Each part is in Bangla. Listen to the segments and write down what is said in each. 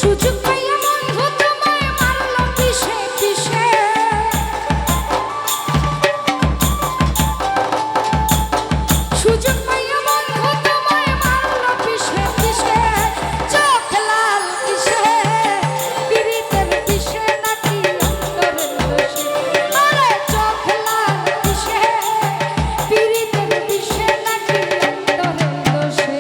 সুযোগ পাইয়া বন্ধু তোমায় মারলো কিসে কিসে, সুযোগ পাইয়া বন্ধু তোমায় মারলো কিসে কিসে, চোখ লাল কিসে পীড়িতের বিষে নাকি অন্তরের দোষে, আরে চোখ লাল কিসে পীড়িতের বিষে নাকি অন্তরের দোষে।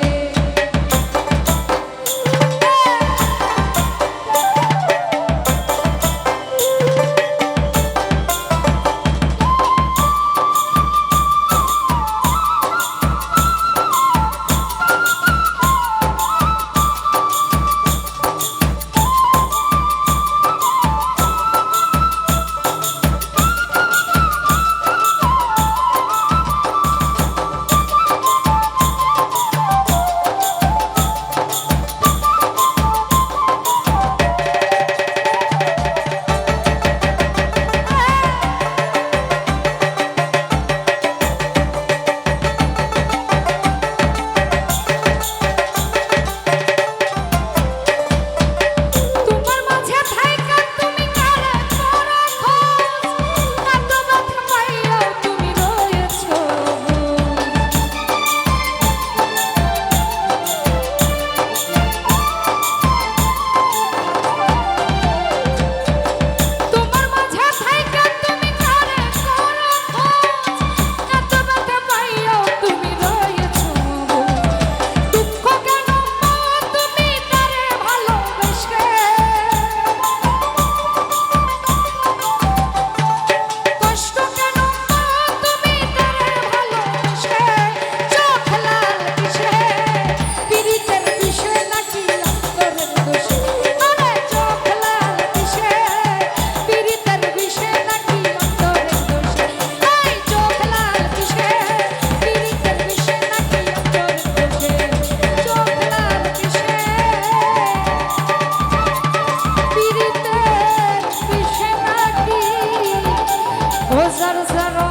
Zar zar